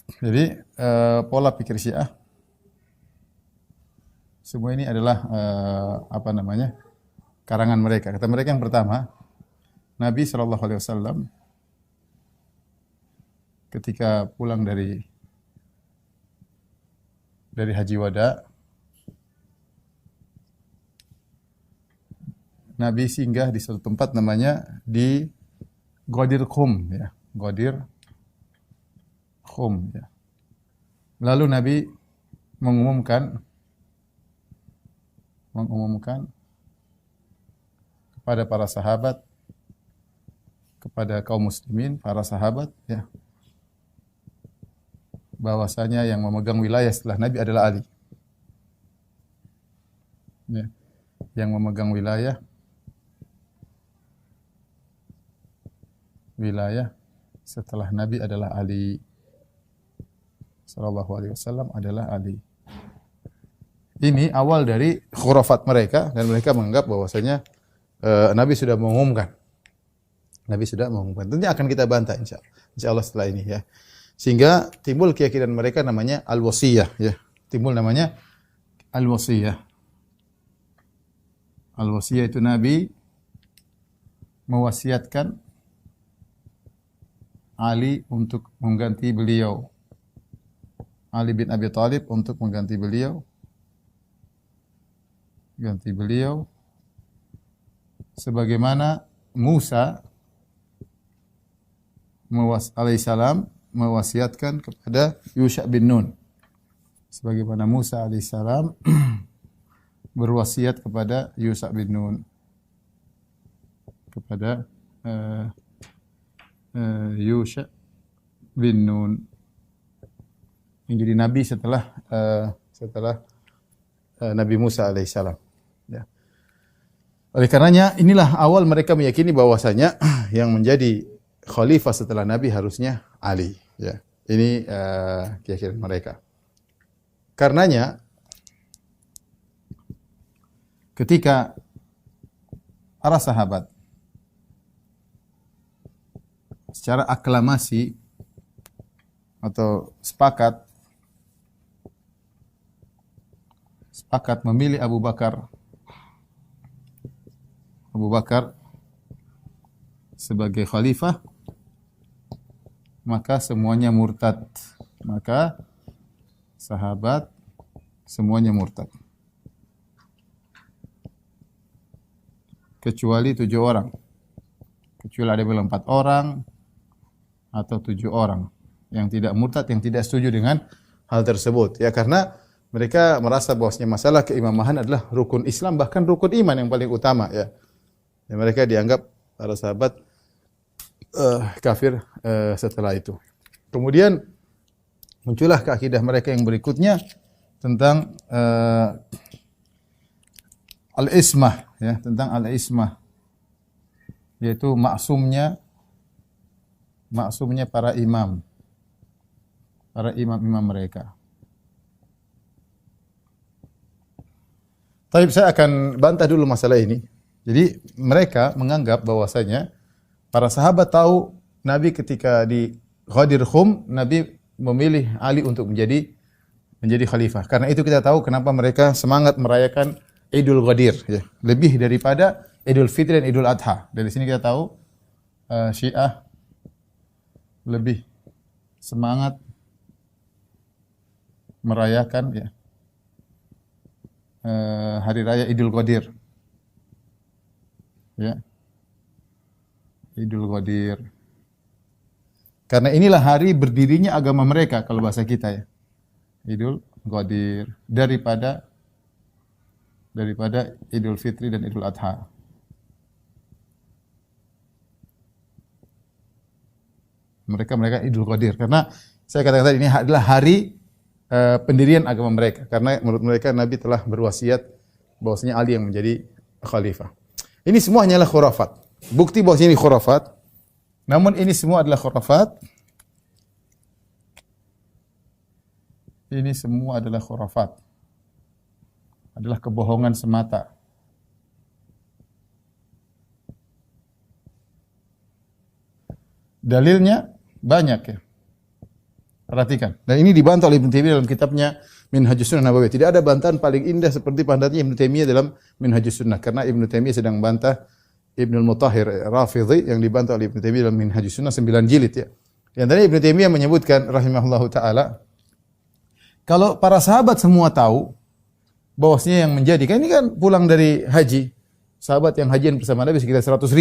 Jadi pola pikir Syiah semua ini adalah apa namanya? Karangan mereka. Kata mereka yang pertama, Nabi Shallallahu alaihi wasallam ketika pulang dari Haji Wada, Nabi singgah di suatu tempat namanya di Ghadir Khum ya, Ghadir Khum ya. Lalu Nabi mengumumkan kepada para sahabat, kepada kaum muslimin, para sahabat ya, bahwasanya yang memegang wilayah setelah Nabi adalah Ali. Ya. Yang memegang wilayah setelah Nabi adalah Ali. Sallallahu alaihi wasallam adalah Ali. Ini awal dari khurafat mereka dan mereka menganggap bahwasanya Nabi sudah mengumumkan. Nabi sudah mengumumkan. Tentunya akan kita bantah insyaallah setelah ini ya. Sehingga timbul keyakinan mereka namanya al-wasiyah ya. Timbul namanya al-wasiyah. Al-wasiyah itu Nabi mewasiatkan Ali untuk mengganti beliau. Ali bin Abi Thalib untuk mengganti beliau. Ganti beliau. Sebagaimana Musa alaihissalam mewasiatkan kepada Yusha bin Nun. Sebagaimana Musa alaihissalam berwasiat kepada Yusha bin Nun. Kepada Yusha bin Nun yang jadi nabi setelah Nabi Musa alaihissalam. Ya. Oleh karenanya inilah awal mereka meyakini bahwasanya yang menjadi khalifah setelah Nabi harusnya Ali. Ya. Ini keyakinan mereka. Karenanya ketika para sahabat secara aklamasi atau sepakat memilih Abu Bakar sebagai khalifah, maka semuanya murtad. Maka sahabat semuanya murtad. Kecuali 7 orang. Kecuali ada yang bilang 4 orang atau 7 orang yang tidak murtad, yang tidak setuju dengan hal tersebut. Ya, karena mereka merasa bahwasanya masalah keimamahan adalah rukun Islam, bahkan rukun iman yang paling utama ya. Dan mereka dianggap para sahabat kafir setelah itu. Kemudian muncullah keakidah mereka yang berikutnya tentang al-ismah ya, tentang al-ismah, yaitu maksumnya para imam mereka. Tapi saya akan bantah dulu masalah ini. Jadi mereka menganggap bahwasanya para sahabat tahu Nabi ketika di Ghadir Khum, Nabi memilih Ali untuk menjadi khalifah. Karena itu kita tahu kenapa mereka semangat merayakan Idul Ghadir ya, lebih daripada Idul Fitri dan Idul Adha. Dari sini kita tahu Syiah lebih semangat merayakan ya hari raya Idul Ghadir. Ya. Idul Ghadir. Karena inilah hari berdirinya agama mereka kalau bahasa kita ya. Idul Ghadir daripada Idul Fitri dan Idul Adha. Mereka Idul Ghadir karena saya katakan tadi ini adalah hari pendirian agama mereka, karena menurut mereka Nabi telah berwasiat bahwasanya Ali yang menjadi khalifah. Ini semua hanyalah khurafat. Bukti bahwasanya ini khurafat. Namun ini semua adalah khurafat. Ini semua adalah khurafat. Adalah kebohongan semata. Dalilnya banyak ya. Perhatikan. Dan ini dibantah oleh Ibnu Taimiyah dalam kitabnya Minhajus Sunnah Nabawiyah. Tidak ada bantahan paling indah seperti pandatnya Ibnu Taimiyah dalam Minhajus Sunnah, karena Ibnu Taimiyah sedang bantah Ibnu Mutahhir Rafidhi yang dibantah oleh Ibnu Taimiyah dalam Minhajus Sunnah 9 jilid ya. Yang tadi Ibnu Taimiyah menyebutkan rahimahullahu taala, kalau para sahabat semua tahu bahwasanya yang menjadikan ini kan pulang dari haji. Sahabat yang hajian bersama Nabi sekitar 100.000.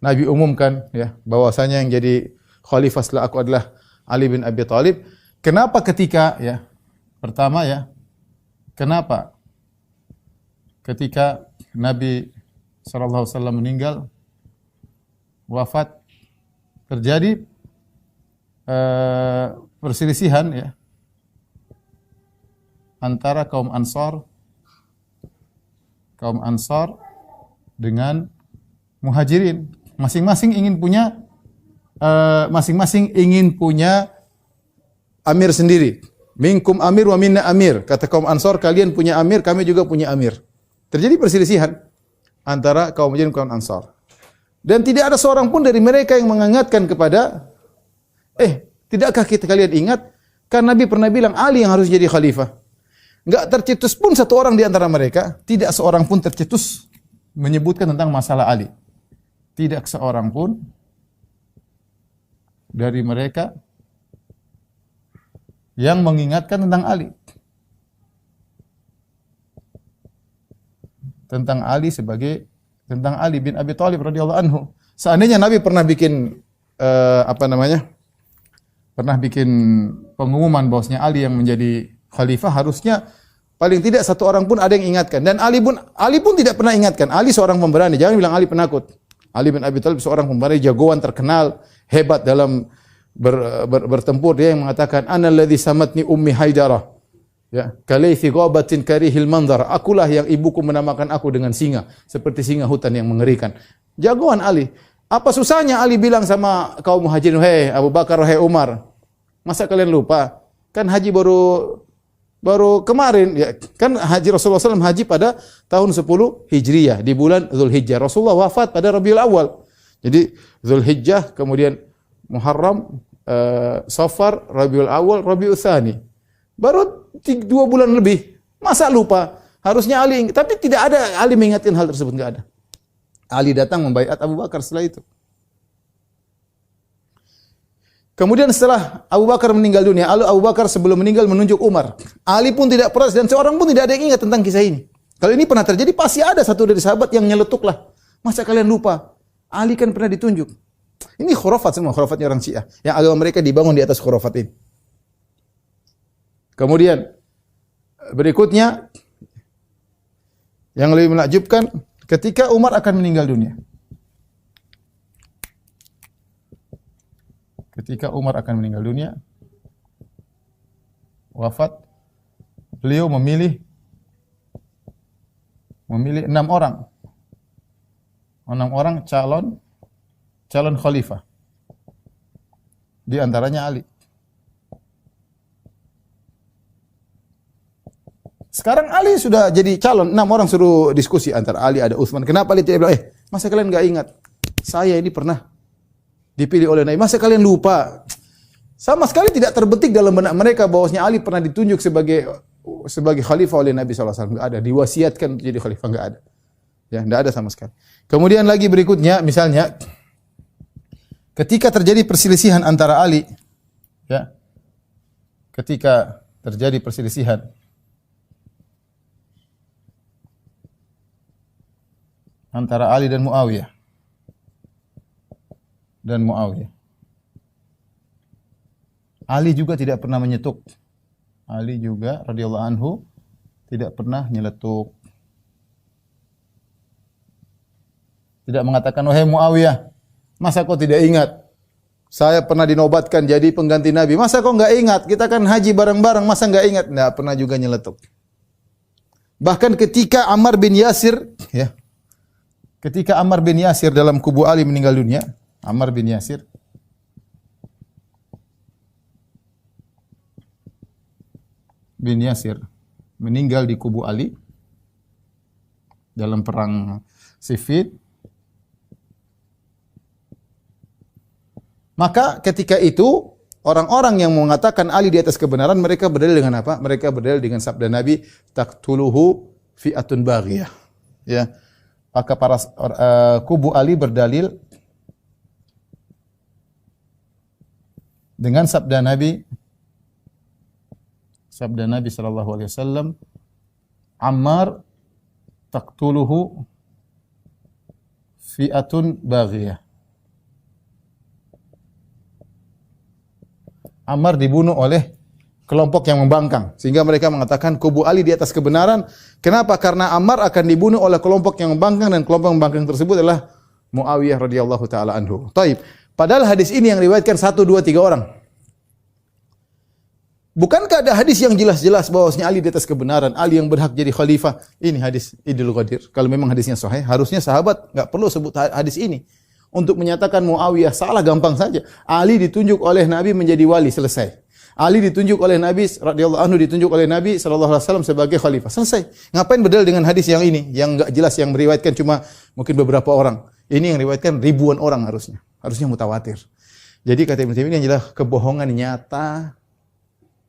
Nabi umumkan ya bahwasanya yang jadi khalifah setelah aku adalah Ali bin Abi Thalib. Kenapa ketika ya pertama ya, kenapa ketika Nabi sallallahu alaihi wasallam meninggal wafat terjadi perselisihan ya antara kaum Ansar dengan Muhajirin. Masing-masing ingin punya amir sendiri. Minkum amir wa minna amir. Kata kaum Ansar, kalian punya amir, kami juga punya amir. Terjadi perselisihan antara kaum Muhajirin dan kaum Ansar. Dan tidak ada seorang pun dari mereka yang mengingatkan kepada, tidakkah kalian ingat? Kan Nabi pernah bilang Ali yang harus jadi khalifah. Enggak tercetus pun satu orang di antara mereka, tidak seorang pun tercetus menyebutkan tentang masalah Ali. Tidak seorang pun dari mereka yang mengingatkan tentang Ali. Tentang Ali bin Abi Thalib radhiyallahu anhu. Seandainya Nabi pernah bikin pernah bikin pengumuman bahwasanya Ali yang menjadi khalifah, harusnya paling tidak satu orang pun ada yang ingatkan. Dan Ali pun tidak pernah ingatkan. Ali seorang pemberani. Jangan bilang Ali penakut. Ali bin Abi Thalib seorang pemberani, jagoan terkenal, hebat dalam bertempur. Dia yang mengatakan, "Ana alladzi samatni ummi Haidarah." Ya, "Kalaythi ghabatin karihil manzar." Akulah yang ibuku menamakan aku dengan singa, seperti singa hutan yang mengerikan. Jagoan Ali. Apa susahnya Ali bilang sama kaum Muhajirin, "Hei Abu Bakar, hei Umar, masa kalian lupa? Kan haji baru kemarin ya, kan haji Rasulullah SAW haji pada tahun 10 Hijriyah di bulan Zulhijjah. Rasulullah wafat pada Rabiul Awal. Jadi Zulhijjah, kemudian Muharram, Safar, Rabiul Awal, Rabiul Tsani. Baru 2 bulan lebih. Masa lupa? Harusnya Ali, tapi tidak ada Ali mengingatkan hal tersebut, enggak ada. Ali datang membaiat Abu Bakar setelah itu. Kemudian setelah Abu Bakar meninggal dunia, Abu Bakar sebelum meninggal menunjuk Umar. Ali pun tidak protes dan seorang pun tidak ada yang ingat tentang kisah ini. Kalau ini pernah terjadi, pasti ada satu dari sahabat yang nyeletuklah. Masa kalian lupa? Ali kan pernah ditunjuk. Ini khurafat semua, khurafatnya orang Syiah. Yang agama mereka dibangun di atas khurafat ini. Kemudian berikutnya yang lebih menakjubkan, ketika Umar akan meninggal dunia. Ketika Umar akan meninggal dunia, wafat, beliau memilih 6 orang. 6 orang calon khalifah. Di antaranya Ali. Sekarang Ali sudah jadi calon, 6 orang suruh diskusi antara Ali, ada Utsman. Kenapa Ali tidak bilang, masa kalian enggak ingat? Saya ini pernah dipilih oleh Nabi. Masa kalian lupa? Sama sekali tidak terbetik dalam benak mereka bahwasanya Ali pernah ditunjuk sebagai khalifah oleh Nabi SAW. Enggak ada. Diwasiatkan untuk jadi khalifah, enggak ada. Ya, enggak ada sama sekali. Kemudian lagi berikutnya, misalnya ketika terjadi perselisihan antara Ali, ya, ketika terjadi perselisihan antara Ali dan Muawiyah. Ali juga tidak pernah menyetuk. Ali juga radhiyallahu anhu tidak pernah nyeletuk. Tidak mengatakan, "Wahai Muawiyah, masa kau tidak ingat? Saya pernah dinobatkan jadi pengganti Nabi. Masa kau enggak ingat? Kita kan haji bareng-bareng, masa enggak ingat?" Enggak pernah juga nyeletuk. Bahkan ketika Ammar bin Yasir, ya. Ketika Ammar bin Yasir dalam kubu Ali meninggal dunia, Ammar bin Yasir meninggal di kubu Ali dalam perang Siffin. Maka ketika itu orang-orang yang mengatakan Ali di atas kebenaran, mereka berdalil dengan apa? Mereka berdalil dengan sabda Nabi, taqtuluhu fi'atun baghiyah. Ya. Maka para kubu Ali berdalil dengan sabda Nabi sallallahu alaihi wasallam, Ammar taqtuluhu fi'atun baghiyah. Ammar dibunuh oleh kelompok yang membangkang, sehingga mereka mengatakan kubu Ali di atas kebenaran. Kenapa? Karena Ammar akan dibunuh oleh kelompok yang membangkang, dan kelompok membangkang tersebut adalah Muawiyah radhiyallahu taala anhu. Taib. Padahal hadis ini yang riwayatkan 1, 2, 3 orang. Bukankah ada hadis yang jelas-jelas bahwasanya Ali di atas kebenaran, Ali yang berhak jadi khalifah? Ini hadis Idul Qadir. Kalau memang hadisnya sahih, harusnya sahabat enggak perlu sebut hadis ini. Untuk menyatakan Muawiyah salah gampang saja. Ali ditunjuk oleh Nabi menjadi wali, selesai. Ali ditunjuk oleh Nabi radhiyallahu anhu, ditunjuk oleh Nabi sallallahu alaihi wasallam sebagai khalifah. Selesai. Ngapain berdalil dengan hadis yang ini yang enggak jelas, yang meriwayatkan cuma mungkin beberapa orang. Ini yang riwayatkan ribuan orang harusnya. Harusnya mutawatir. Jadi kata Ibnu Taimiyah ini adalah kebohongan nyata.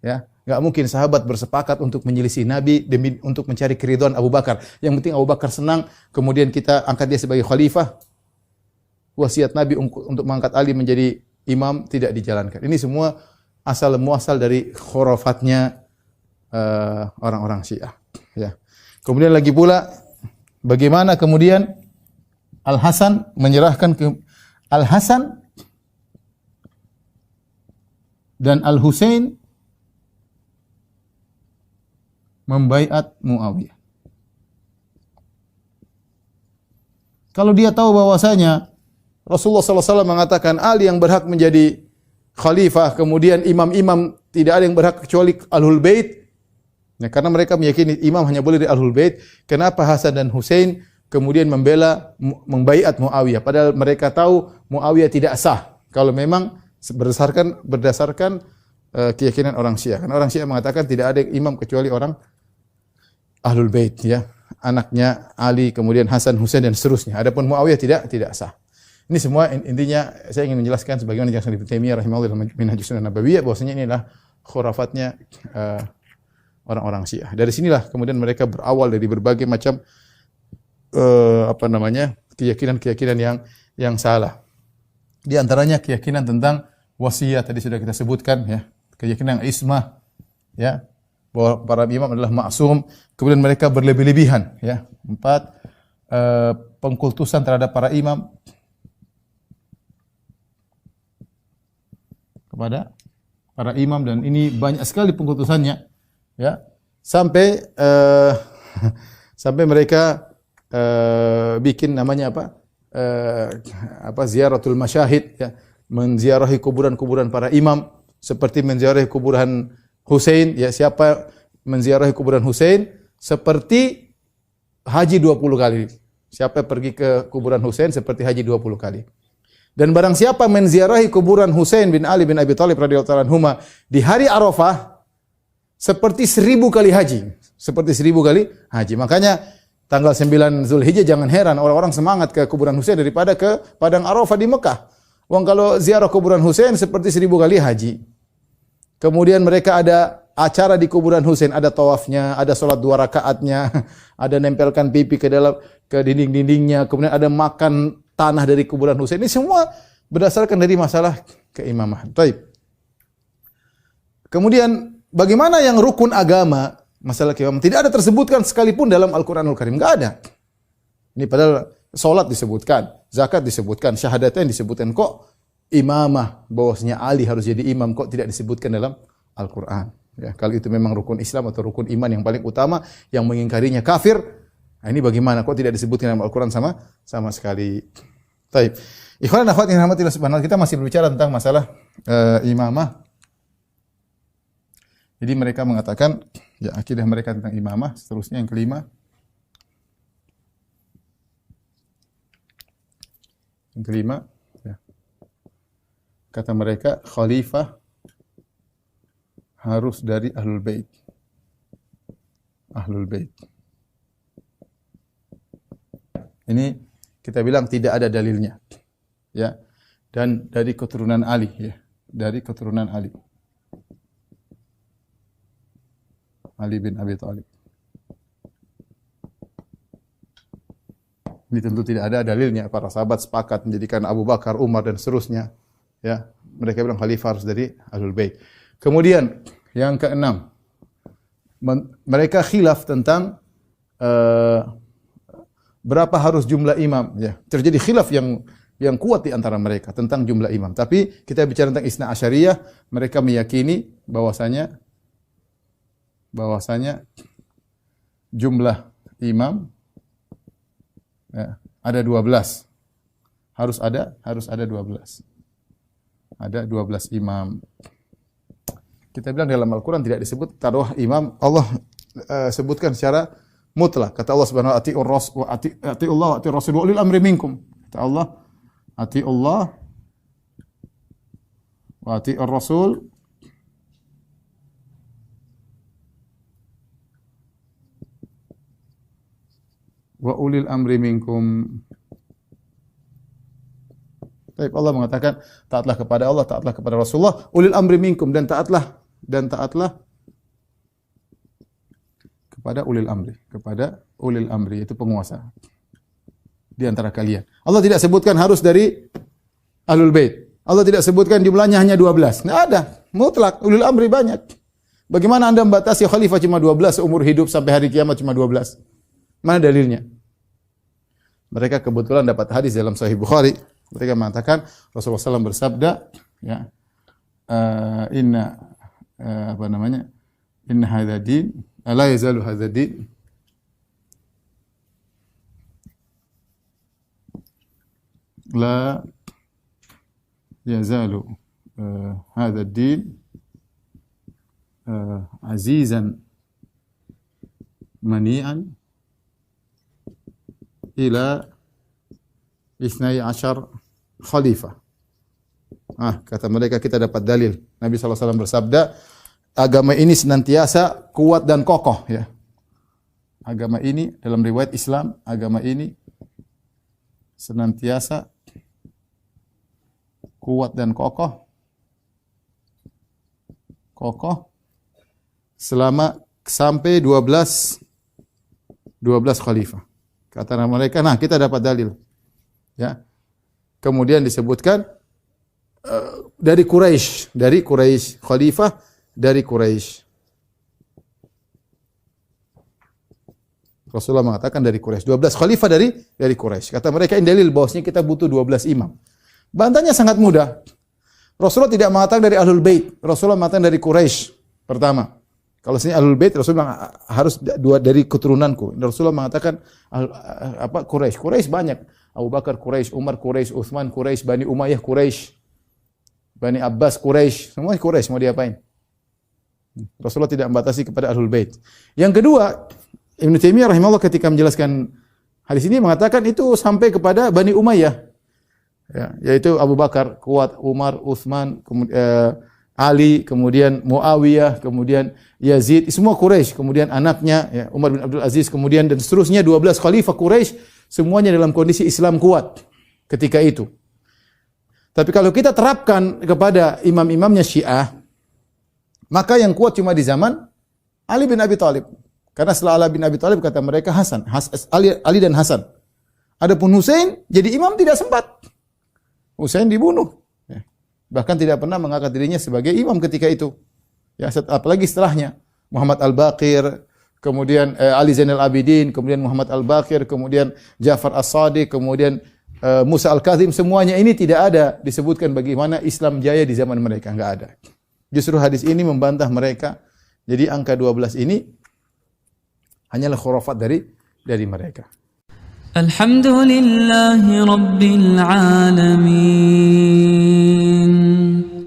Ya, enggak mungkin sahabat bersepakat untuk menyelisih Nabi demi untuk mencari keridhaan Abu Bakar. Yang penting Abu Bakar senang, kemudian kita angkat dia sebagai khalifah. Wasiat Nabi untuk mengangkat Ali menjadi imam tidak dijalankan. Ini semua asal muasal dari khurafatnya orang-orang Syiah. Ya. Kemudian lagi pula, bagaimana kemudian Al Hasan menyerahkan ke Al Hasan dan Al Husain membaiat Muawiyah. Kalau dia tahu bahwasanya Rasulullah SAW mengatakan Ali yang berhak menjadi khalifah, kemudian imam-imam tidak ada yang berhak kecuali Ahlul Bait. Ya, karena mereka meyakini imam hanya boleh dari Ahlul Bait. Kenapa Hasan dan Husain kemudian membaiat Muawiyah? Padahal mereka tahu Muawiyah tidak sah. Kalau memang berdasarkan keyakinan orang Syiah. Karena orang Syiah mengatakan tidak ada imam kecuali orang Ahlul Bait, ya. Anaknya Ali, kemudian Hasan, Husain dan seterusnya. Adapun Muawiyah tidak sah. Ini semua intinya saya ingin menjelaskan sebagaimana dijelaskan Ibnu Taimiyah rahimahullah dalam Minhajus Sunnah Nabawiyah, bahwasanya ini adalah khurafatnya orang-orang Syiah. Dari sinilah kemudian mereka berawal dari berbagai macam keyakinan-keyakinan yang salah. Di antaranya keyakinan tentang wasiat, tadi sudah kita sebutkan, ya. Keyakinan ismah, ya, bahwa para imam adalah maksum. Kemudian mereka berlebih-lebihan, ya. 4, pengkultusan terhadap para imam, kepada para imam, dan ini banyak sekali pengkultusannya, ya, sampai mereka bikin namanya ziaratul masyahid, ya, menziarahi kuburan-kuburan para imam, seperti menziarahi kuburan Husain, ya, siapa menziarahi kuburan Husain seperti haji 20 kali. Siapa pergi ke kuburan Husain seperti haji 20 kali. Dan barang siapa menziarahi kuburan Husain bin Ali bin Abi Thalib radhiyallahu anhuma di hari Arafah seperti 1000 kali haji. Seperti 1000 kali haji. Makanya tanggal 9 Zulhijjah jangan heran orang-orang semangat ke kuburan Husain daripada ke padang Arafah di Mekah. Wong kalau ziarah kuburan Husain seperti 1000 kali haji. Kemudian mereka ada acara di kuburan Husain, ada tawafnya, ada salat 2 rakaatnya, ada nempelkan pipi ke dinding-dindingnya, kemudian ada makan tanah dari kuburan Husain. Ini semua berdasarkan dari masalah keimamahan. Baik. Kemudian bagaimana yang rukun agama, masalah keimaman tidak ada tersebutkan sekalipun dalam Al-Qur'anul Karim, enggak ada. Ini padahal salat disebutkan, zakat disebutkan, syahadatain disebutkan, kok imamah bahwasanya Ali harus jadi imam kok tidak disebutkan dalam Al-Qur'an. Ya, kalau itu memang rukun Islam atau rukun iman yang paling utama, yang mengingkarinya kafir. Nah, ini bagaimana kok tidak disebutkan dalam Al-Qur'an sama sekali. Baik. Ikhwan dan akhwat yang dirahmati Allah Subhanahu wa taala, kita masih berbicara tentang masalah imamah. Jadi mereka mengatakan, ya, akidah mereka tentang imamah. Seterusnya yang kelima. Yang kelima, ya. Kata mereka, khalifah harus dari Ahlul Bait. Ahlul Bait. Ini kita bilang tidak ada dalilnya. Ya. Dan dari keturunan Ali, ya. dari keturunan Ali. Ali bin Abi Thalib. Ini tentu tidak ada dalilnya. Para sahabat sepakat menjadikan Abu Bakar, Umar dan seterusnya. Ya, mereka bilang khalifah harus dari Ahlul Bait. Kemudian yang keenam, mereka khilaf tentang berapa harus jumlah imam. Ya, terjadi khilaf yang kuat di antara mereka tentang jumlah imam. Tapi kita bicara tentang Isna Asyariyah, mereka meyakini bahwasanya jumlah imam ya, ada 12. Harus ada 12. Ada 12 imam. Kita bilang dalam Al-Qur'an tidak disebut taruh imam, Allah sebutkan secara mutlak. Kata Allah Subhanahu wa ta'ala, atiullah wa atiur rasul wa ulil amri minkum. Kata Allah, atiullah wa atiur rasul wa ulil amri minkum. Baik, Allah mengatakan taatlah kepada Allah, taatlah kepada Rasulullah, ulil amri minkum, dan taatlah kepada ulil amri, itu penguasa di antara kalian. Allah tidak sebutkan harus dari Ahlul Bait. Allah tidak sebutkan jumlahnya hanya 12. Enggak ada, mutlak ulil amri banyak. Bagaimana Anda membatasi khalifah cuma 12 seumur hidup sampai hari kiamat cuma 12? Mana dalilnya? Mereka kebetulan dapat hadis dalam Sahih Bukhari. Mereka mengatakan Rasulullah SAW bersabda, ya, inna hadza din, la yazalu hadza din la yazalu hadza din azizan mani'an ila 12 khalifah. Kata mereka kita dapat dalil. Nabi SAW bersabda, agama ini senantiasa kuat dan kokoh. Ya. Agama ini dalam riwayat Islam, agama ini senantiasa kuat dan kokoh selama sampai 12 khalifah. Kata mereka, nah kita dapat dalil. Ya. Kemudian disebutkan dari Quraisy, khalifah dari Quraisy. Rasulullah mengatakan dari Quraisy, 12 khalifah dari Quraisy. Kata mereka ini dalil bahwasanya kita butuh 12 imam. Bantahnya sangat mudah. Rasulullah tidak mengatakan dari Ahlul Bait, Rasulullah mengatakan dari Quraisy. Pertama, kalau sini Ahlul Bait, Rasulullah harus dari keturunanku. Rasulullah mengatakan Quraisy. Quraisy banyak. Abu Bakar Quraisy, Umar Quraisy, Utsman Quraisy, Bani Umayyah Quraisy, Bani Abbas Quraisy, semua Quraisy, mau diapain? Rasulullah tidak membatasi kepada Ahlul Bait. Yang kedua, Ibnu Taimiyah rahimahullah ketika menjelaskan hadis ini mengatakan itu sampai kepada Bani Umayyah. Ya, yaitu Abu Bakar kuat, Umar, Utsman, Ali, kemudian Muawiyah, kemudian Yazid, semua Quraisy, kemudian anaknya ya, Umar bin Abdul Aziz, kemudian dan seterusnya 12 khalifah Quraisy, semuanya dalam kondisi Islam kuat ketika itu. Tapi kalau kita terapkan kepada imam-imamnya Syiah, maka yang kuat cuma di zaman Ali bin Abi Thalib. Karena setelah Ali bin Abi Thalib kata mereka Ali dan Hasan. Adapun Husain jadi imam tidak sempat. Husain dibunuh. Ya. Bahkan tidak pernah mengangkat dirinya sebagai imam ketika itu. Ya, apalagi setelahnya Muhammad Al-Baqir, kemudian Ali Zainal Abidin, kemudian Muhammad Al-Baqir, kemudian Ja'far As-Sadiq, kemudian Musa Al-Kazim, semuanya ini tidak ada disebutkan bagaimana Islam jaya di zaman mereka, enggak ada. Justru hadis ini membantah mereka. Jadi angka 12 ini hanyalah khurafat dari mereka. Alhamdulillahi Rabbil Alamin.